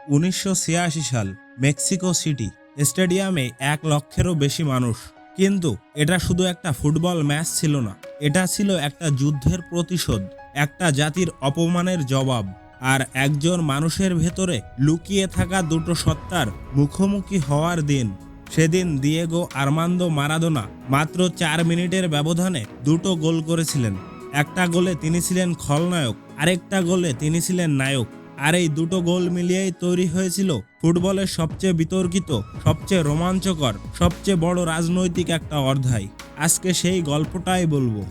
1986 সাল, Mexico city স্টেডিয়ামে 1 লক্ষেরও বেশি মানুষ। কিন্তু এটা শুধু একটা ফুটবল ম্যাচ ছিল না, এটা ছিল একটা যুদ্ধের প্রতিশোধ, একটা জাতির অপমানের জবাব, আর একজন মানুষের ভেতরে লুকিয়ে থাকা দুটো সত্তার মুখোমুখি হওয়ার দিন। সেদিন দিয়েগো আর্মান্দো মারাদোনা মাত্র 4 মিনিটের ব্যবধানে দুটো গোল করেছিলেন। একটা গোলে তিনি ছিলেন খলনায়ক, আরেকটা গোলে তিনি ছিলেন নায়ক। আর এই দুটো গোল মিলিয়েই তৈরি হয়েছিল ফুটবলের সবচেয়ে বিতর্কিত, সবচেয়ে রোমাঞ্চকর, সবচেয়ে বড় রাজনৈতিক একটা অধ্যায়। আজকে সেই গল্পটাই বলবো।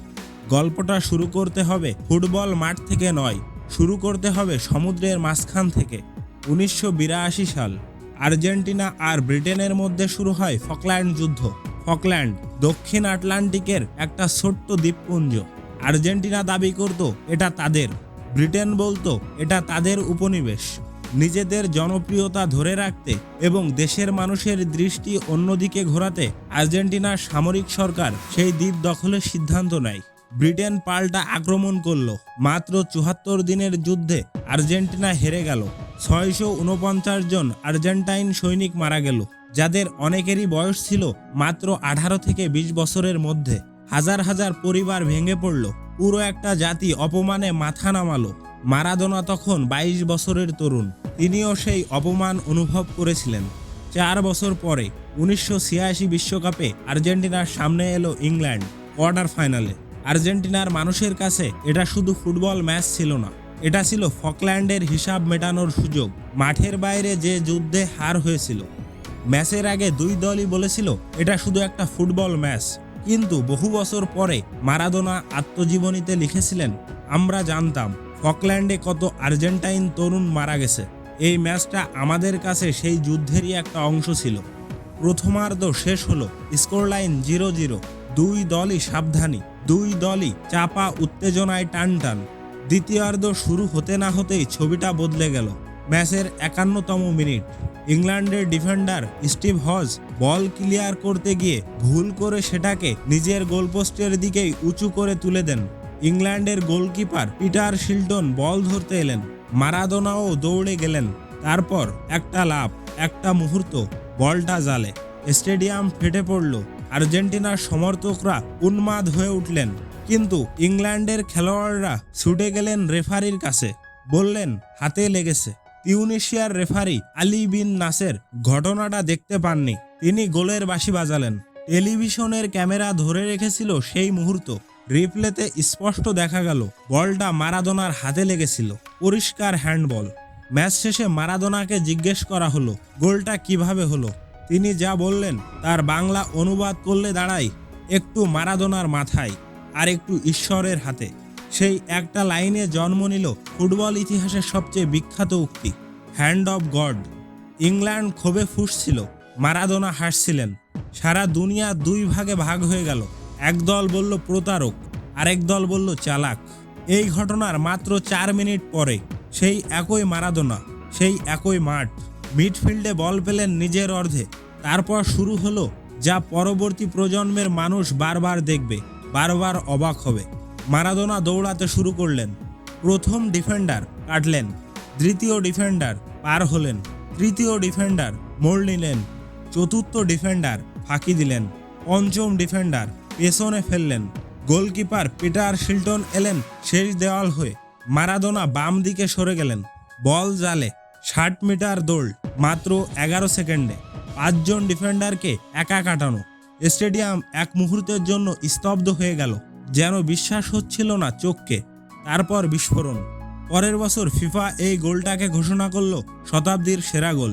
গল্পটা শুরু করতে হবে ফুটবল মাঠ থেকে নয়, শুরু করতে হবে সমুদ্রের মাঝখান থেকে। 1982 সাল, আর্জেন্টিনা আর ব্রিটেনের মধ্যে শুরু হয় ফকল্যান্ড যুদ্ধ। ফকল্যান্ড দক্ষিণ আটলান্টিকের একটা ছোট্ট দ্বীপপুঞ্জ। আর্জেন্টিনা দাবি করত এটা তাদের, ব্রিটেন বলতো এটা তাদের উপনিবেশ। নিজেদের জনপ্রিয়তা ধরে রাখতে এবং দেশের মানুষের দৃষ্টি অন্যদিকে ঘোরাতে আর্জেন্টিনার সামরিক সরকার সেই দ্বীপ দখলের সিদ্ধান্ত নেয়। ব্রিটেন পাল্টা আক্রমণ করল। মাত্র 74 দিনের যুদ্ধে আর্জেন্টিনা হেরে গেল। 649 জন আর্জেন্টাইন সৈনিক মারা গেল, যাদের অনেকেরই বয়স ছিল মাত্র 18 থেকে 20 বছরের মধ্যে। হাজার হাজার পরিবার ভেঙে পড়ল, পুরো একটা জাতি অপমানে মাথা নামালো। মারাদোনা তখন 22 বছরের তরুণ, তিনিও সেই অপমান অনুভব করেছিলেন। 4 বছর পরে 1986 বিশ্বকাপে আর্জেন্টিনার সামনে এলো ইংল্যান্ড কোয়ার্টার ফাইনালে। আর্জেন্টিনার মানুষের কাছে এটা শুধু ফুটবল ম্যাচ ছিল না, এটা ছিল ফকল্যান্ডের হিসাব মেটানোর সুযোগ। মাঠের বাইরে যে যুদ্ধে হার হয়েছিল, ম্যাচের আগে দুই দলই বলেছিল এটা শুধু একটা ফুটবল ম্যাচ। কিন্তু বহু বছর পরে মারাদোনা আত্মজীবনীতে লিখেছিলেন, আমরা জানতাম ফকল্যান্ডে কত আর্জেন্টাইন তরুণ মারা গেছে। এই ম্যাচটা আমাদের কাছে সেই যুদ্ধেরই একটা অংশ ছিল। প্রথমার্ধ শেষ হলো, স্কোরলাইন 0-0। দুই দলই সাবধানী, দুই দলই চাপা উত্তেজনায় টান টান। দ্বিতীয়ার্ধ শুরু হতে না হতেই ছবিটা বদলে গেল। ম্যাচের 51তম মিনিট, ইংল্যান্ডের ডিফেন্ডার স্টিভ হজ বল ক্লিয়ার করতে গিয়ে ভুল করে সেটাকে নিজের গোলপোস্টের দিকেই উঁচু করে তুলে দেন। ইংল্যান্ডের গোলকিপার পিটার শিল্টন বল ধরতে এলেন, মারাদোনাও দৌড়ে গেলেন। তারপর একটা লাফ, একটা মুহূর্ত, বলটা জালে। স্টেডিয়াম ফেটে পড়ল। আর্জেন্টিনার সমর্থকরা উন্মাদ হয়ে উঠলেন। কিন্তু ইংল্যান্ডের খেলোয়াড়রা ছুটে গেলেন রেফারির কাছে, বললেন হাতে লেগেছে। তিউনিশিয়ার রেফারি আলী বিন নাসের ঘটনাটা দেখতে পাননি, তিনি গোলের বাঁশি বাজালেন। টেলিভিশনের ক্যামেরা ধরে রেখেছিল সেই মুহূর্ত। রিপ্লেতে স্পষ্ট দেখা গেল বলটা মারাদোনার হাতে লেগেছিল, পরিষ্কার হ্যান্ডবল। ম্যাচ শেষে মারাদোনাকে জিজ্ঞেস করা হলো গোলটা কিভাবে হলো। তিনি যা বললেন তার বাংলা অনুবাদ করলে দাঁড়ায়, একটু মারাদোনার মাথায় আর একটু ঈশ্বরের হাতে। সেই একটা লাইনে জন্ম নিল ফুটবল ইতিহাসের সবচেয়ে বিখ্যাত উক্তি, হ্যান্ড অফ গড। ইংল্যান্ড ক্ষোভে ফুঁসছিল, মারাদোনা হাসছিলেন। সারা দুনিয়া দুই ভাগে ভাগ হয়ে গেল। এক দল বলল প্রতারক, আরেক দল বলল চালাক। এই ঘটনার মাত্র 4 মিনিট পরে সেই একই মারাদোনা, সেই একই মাঠ, মিডফিল্ডে বল পেলেন নিজের অর্ধে। তারপর শুরু হলো যা পরবর্তী প্রজন্মের মানুষ বারবার দেখবে, বারবার অবাক হবে। মারাদোনা দৌড়াতে শুরু করলেন, প্রথম ডিফেন্ডার কাটলেন, দ্বিতীয় ডিফেন্ডার পার হলেন, তৃতীয় ডিফেন্ডার মোড় নিলেন, চতুর্থ ডিফেন্ডার ফাঁকি দিলেন, পঞ্চম ডিফেন্ডার পেছনে ফেললেন। গোলকিপার পিটার শিল্টন এলেন শেষ দেওয়াল হয়ে। মারাদোনা বাম দিকে সরে গেলেন, বল জালে। 60 মিটার দৌড় মাত্র 11 সেকেন্ডে। 5 জন ডিফেন্ডারকে একা কাটানো। স্টেডিয়াম এক মুহূর্তের জন্য স্তব্ধ হয়ে গেল, যেন বিশ্বাস হচ্ছিল না চোখকে। তারপর বিস্ফোরণ। পরের বছর ফিফা এই গোলটাকে ঘোষণা করল শতাব্দীর সেরা গোল।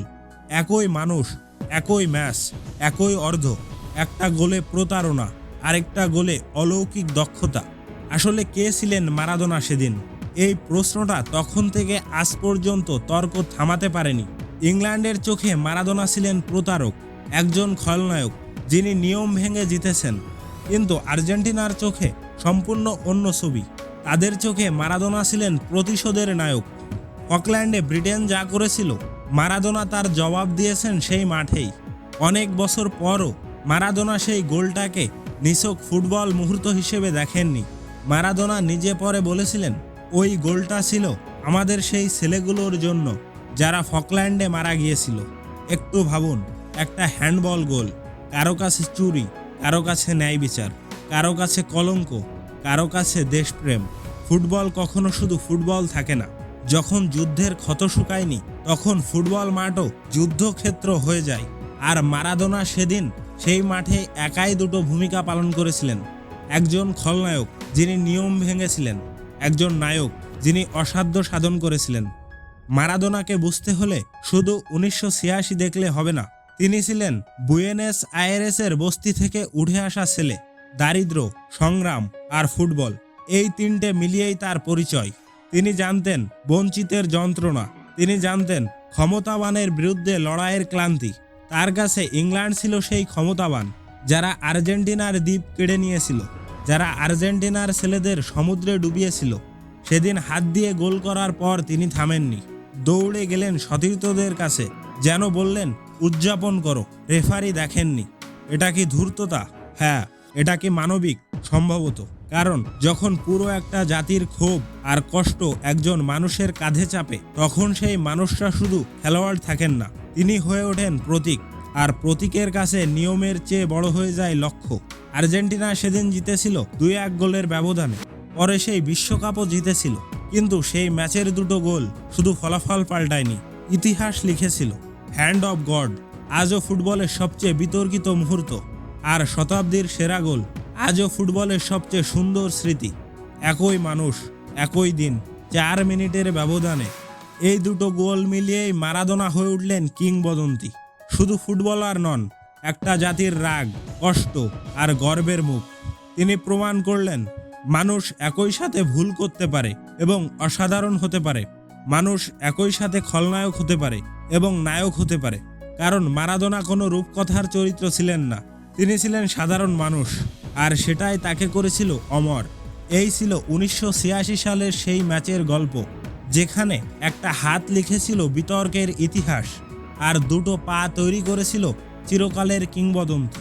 একই মানুষ, একই ম্যাচ, একই অর্ধ। একটা গোলে প্রতারণা, আরেকটা গোলে অলৌকিক দক্ষতা। আসলে কে ছিলেন মারাদোনা সেদিন? এই প্রশ্নটা তখন থেকে আজ পর্যন্ত তর্ক থামাতে পারেনি। ইংল্যান্ডের চোখে মারাদোনা ছিলেন প্রতারক, একজন খলনায়ক যিনি নিয়ম ভেঙে জিতেছেন। কিন্তু আর্জেন্টিনার চোখে সম্পূর্ণ অন্য ছবি। তাদের চোখে মারাদোনা ছিলেন প্রতিশোধের নায়ক। ফকল্যান্ডে ব্রিটেন যা করেছিল, মারাদোনা তার জবাব দিয়েছেন সেই মাঠেই। অনেক বছর পরও মারাদোনা সেই গোলটাকে নিছক ফুটবল মুহূর্ত হিসেবে দেখেননি। মারাদোনা নিজে পরে বলেছিলেন, ওই গোলটা ছিল আমাদের সেই ছেলেগুলোর জন্য যারা ফকল্যান্ডে মারা গিয়েছিল। একটু ভাবুন, একটা হ্যান্ডবল গোল, কারো কাছে চুরি, কারো কাছে ন্যায় বিচার, কারো কাছে কলঙ্ক, কারো কাছে দেশপ্রেম। ফুটবল কখনো শুধু ফুটবল থাকে না। যখন যুদ্ধের ক্ষত শুকায়নি, তখন ফুটবল মাঠও যুদ্ধক্ষেত্র হয়ে যায়। আর মারাদোনা সেদিন সেই মাঠে একাই দুটো ভূমিকা পালন করেছিলেন। একজন খলনায়ক যিনি নিয়ম ভেঙেছিলেন, একজন নায়ক যিনি অসাধ্য সাধন করেছিলেন। মারাদোনাকে বুঝতে হলে শুধু 1986 দেখলে হবে না। তিনি ছিলেন বুয়েনোস আয়ারেসের বস্তি থেকে উঠে আসা ছেলে। দারিদ্র্য, সংগ্রাম আর ফুটবল, এই তিনটে মিলিয়েই তার পরিচয়। তিনি জানতেন বঞ্চিতের যন্ত্রণা, তিনি জানতেন ক্ষমতাবানের বিরুদ্ধে লড়াইয়ের ক্লান্তি। তার কাছে ইংল্যান্ড ছিল সেই ক্ষমতাবান যারা আর্জেন্টিনার দ্বীপ কেড়ে নিয়েছিল, যারা আর্জেন্টিনার ছেলেদের সমুদ্রে ডুবিয়েছিল। সেদিন হাত দিয়ে গোল করার পর তিনি থামেননি। দৌড়ে গেলেন সতীর্থদের কাছে, যেন বললেন, উদযাপন করো, রেফারি দেখেননি। এটা কি ধূর্ততা? হ্যাঁ, এটা কি মানবিক? সম্ভবত। কারণ যখন পুরো একটা জাতির ক্ষোভ আর কষ্ট একজন মানুষের কাঁধে চাপে, তখন সেই মানুষরা শুধু খেলোয়াড় থাকেন না, তিনি হয়ে ওঠেন প্রতীক। আর প্রতীকের কাছে নিয়মের চেয়ে বড় হয়ে যায় লক্ষ্য। আর্জেন্টিনা সেদিন জিতেছিল 2-1 গোলের ব্যবধানে। পরে সেই বিশ্বকাপও জিতেছিল। কিন্তু সেই ম্যাচের দুটো গোল শুধু ফলাফল পাল্টায়নি, ইতিহাস লিখেছিল। হ্যান্ড অফ গড আজও ফুটবলের সবচেয়ে বিতর্কিত মুহূর্ত, আর শতাব্দীর সেরা গোল আজও ফুটবলের সবচেয়ে সুন্দর স্মৃতি। একই মানুষ, একই দিন, 4 মিনিটের ব্যবধানে। এই দুটো গোল মিলিয়েই মারাদোনা হয়ে উঠলেন কিংবদন্তি। শুধু ফুটবলার নন, একটা জাতির রাগ, কষ্ট আর গর্বের মুখ। তিনি প্রমাণ করলেন মানুষ একই সাথে ভুল করতে পারে এবং অসাধারণ হতে পারে। মানুষ একই সাথে খলনায়ক হতে পারে এবং নায়ক হতে পারে। কারণ মারাদোনা কোনো রূপকথার চরিত্র ছিলেন না, তিনি ছিলেন সাধারণ মানুষ, আর সেটাই তাকে করেছিল অমর। এই ছিল 1986 সালের সেই ম্যাচের গল্প, যেখানে একটা হাত লিখেছিল বিতর্কের ইতিহাস আর দুটো পা তৈরি করেছিল চিরকালের কিংবদন্তি।